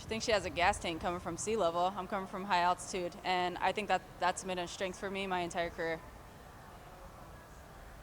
She thinks she has a gas tank coming from sea level. I'm coming from high altitude, and I think that's been a strength for me my entire career.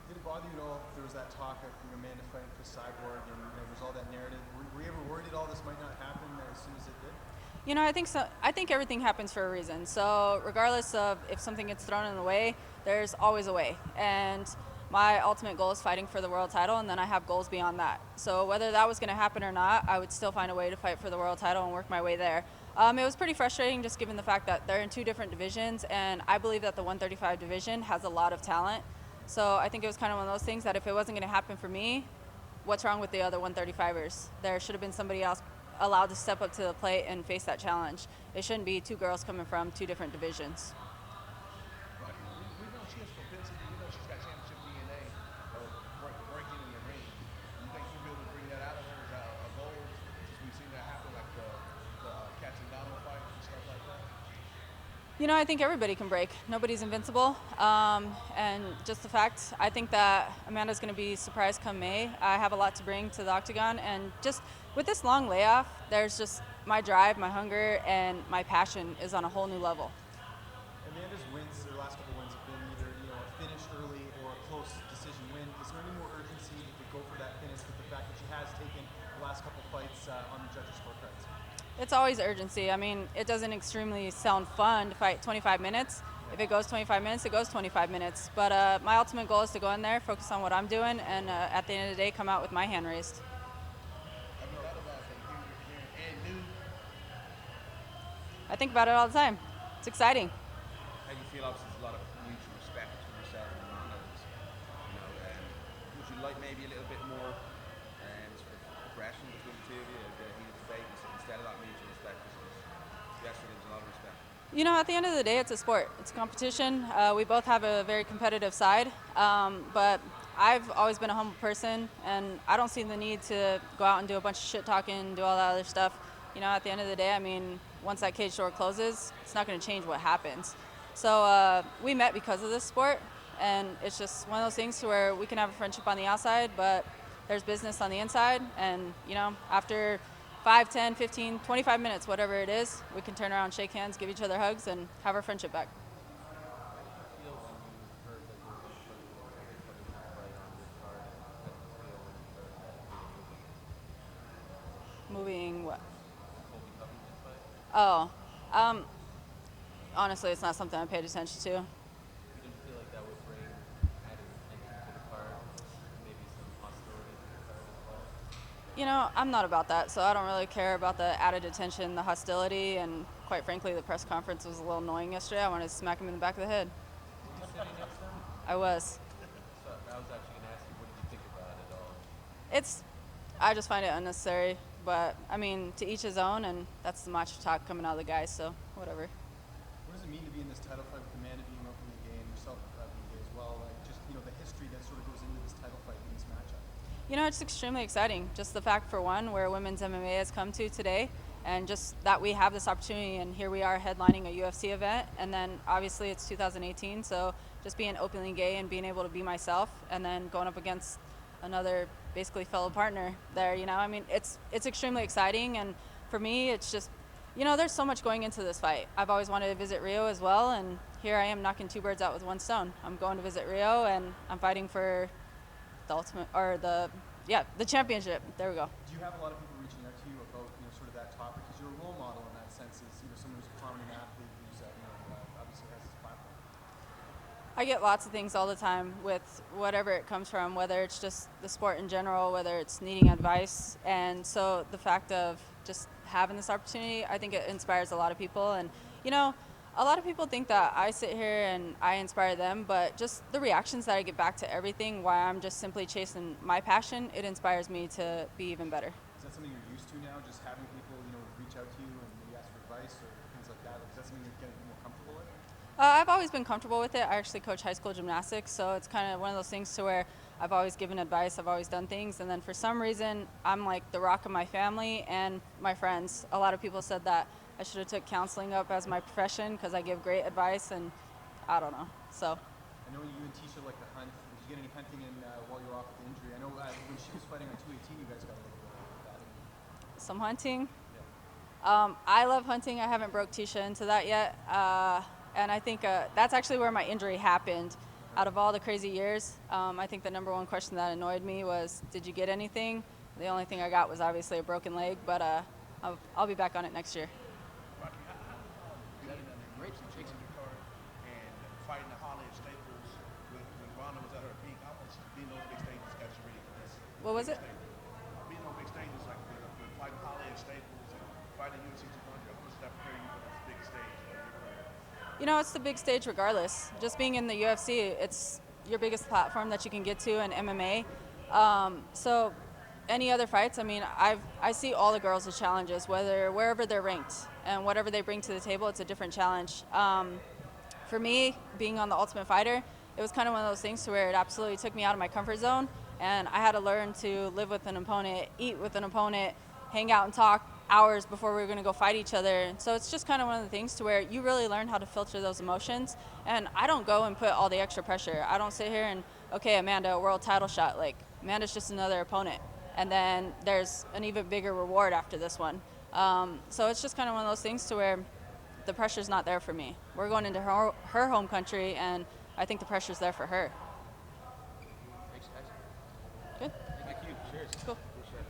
Did it bother you at all? There was that talk of Amanda fighting for Cyborg, and there's all that narrative. Were you ever worried that all this might not happen as soon as it did? I think so. I think everything happens for a reason. So regardless of if something gets thrown in the way, there's always a way. And my ultimate goal is fighting for the world title, and then I have goals beyond that. So whether that was going to happen or not, I would still find a way to fight for the world title and work my way there. It was pretty frustrating just given the fact that they're in two different divisions, and I believe that the 135 division has a lot of talent. So I think it was kind of one of those things that if it wasn't going to happen for me, what's wrong with the other 135ers? There should have been somebody else allowed to step up to the plate and face that challenge. It shouldn't be two girls coming from two different divisions. We know she has propensity. We know she's got championship DNA of breaking in the ring. You think you'll be able to bring that out of her? Is that a goal? We've seen that happen, like the Katzenbauer fight and stuff like that. I think everybody can break. Nobody's invincible. And just the fact, I think that Amanda's going to be surprised come May. I have a lot to bring to the octagon. And just with this long layoff, there's just my drive, my hunger, and my passion is on a whole new level. Amanda's wins, her last couple wins have been either a finish early or a close decision win. Is there any more urgency to go for that finish with the fact that she has taken the last couple fights on the judges' scorecards? It's always urgency. I mean, it doesn't extremely sound fun to fight 25 minutes. If it goes 25 minutes, it goes 25 minutes. But my ultimate goal is to go in there, focus on what I'm doing, and at the end of the day, come out with my hand raised. Have you thought about that and new? I think about it all the time. It's exciting. How do you feel? Obviously, there's a lot of mutual respect between yourself and Nunes. Would you like maybe a little bit more sort of aggression between the two of you, a bit of heated debate instead of that mutual respect? Yesterday there was a lot of respect. At the end of the day, it's a sport. It's a competition. We both have a very competitive side, but I've always been a humble person, and I don't see the need to go out and do a bunch of shit talking, do all that other stuff. At the end of the day, I mean, once that cage door closes, it's not going to change what happens. So we met because of this sport, and it's just one of those things to where we can have a friendship on the outside, but there's business on the inside, and, after 5, 10, 15, 25 minutes, whatever it is, we can turn around, shake hands, give each other hugs, and have our friendship back. Moving what? Oh, honestly, it's not something I paid attention to. You didn't feel like that would bring added attention to the card, maybe some hostility to the card as well? I'm not about that, so I don't really care about the added attention, the hostility, and quite frankly, the press conference was a little annoying yesterday. I wanted to smack him in the back of the head. Were you sitting next to him? I was. So I was actually going to ask you, what did you think about it all? I just find it unnecessary, but I mean, to each his own, and that's the macho talk coming out of the guys, so whatever. What does it mean to be in this title fight with Amanda being openly gay and yourself being gay as well? Like just the history that sort of goes into this title fight in this matchup. It's extremely exciting. Just the fact, for one, where women's MMA has come to today, and just that we have this opportunity, and here we are headlining a UFC event, and then obviously it's 2018, so just being openly gay and being able to be myself, and then going up against another basically fellow partner there, I mean, it's extremely exciting, and for me, it's just, there's so much going into this fight. I've always wanted to visit Rio as well, and here I am knocking two birds out with one stone. I'm going to visit Rio, and I'm fighting for the ultimate, or the championship. There we go. Do you have a lot of people reaching out to you about sort of that topic? Because you're a role model in that sense, as someone who's a prominent athlete who's obviously has his platform. I get lots of things all the time with whatever it comes from, whether it's just the sport in general, whether it's needing advice. And so the fact of just having this opportunity, I think it inspires a lot of people. And, a lot of people think that I sit here and I inspire them, but just the reactions that I get back to everything, why I'm just simply chasing my passion, it inspires me to be even better. Is that something you're used to now, just having people, reach out to you and maybe ask for advice or things like that? Is that something you're getting more comfortable with? I've always been comfortable with it. I actually coach high school gymnastics, so it's kind of one of those things to where I've always given advice, I've always done things, and then for some reason, I'm like the rock of my family and my friends. A lot of people said that I should have took counseling up as my profession because I give great advice, and I don't know. So. I know you and Tisha like to hunt. Did you get any hunting in while you were off with the injury? I know when she was fighting on 218, you guys got a little bit of that. Some hunting? Yeah. I love hunting. I haven't broke Tisha into that yet. And I think that's actually where my injury happened. Out of all the crazy years, I think the number one question that annoyed me was, did you get anything? The only thing I got was obviously a broken leg, but I'll be back on it next year. Rocky, how being in the UFC 200 card and fighting the Holly at Staples when Ronda was at her peak, how much being those big stages got you ready for this? What was it? Being on big stages like with fighting Holly at Staples and fighting UFC 200, how much did that prepare you for this big stage of your career? You know, it's the big stage regardless. Just being in the UFC, it's your biggest platform that you can get to in MMA. So any other fights, I mean, I see all the girls as challenges, wherever they're ranked, and whatever they bring to the table, it's a different challenge. For me, being on the Ultimate Fighter, it was kind of one of those things to where it absolutely took me out of my comfort zone, and I had to learn to live with an opponent, eat with an opponent, hang out and talk hours before we were going to go fight each other. So it's just kind of one of the things to where you really learn how to filter those emotions. And I don't go and put all the extra pressure. I don't sit here and, okay, Amanda, a world title shot. Like, Amanda's just another opponent. And then there's an even bigger reward after this one. So it's just kind of one of those things to where the pressure's not there for me. We're going into her home country, and I think the pressure's there for her. Thanks, guys. Good. Thank you. Cheers. Cool. Appreciate it.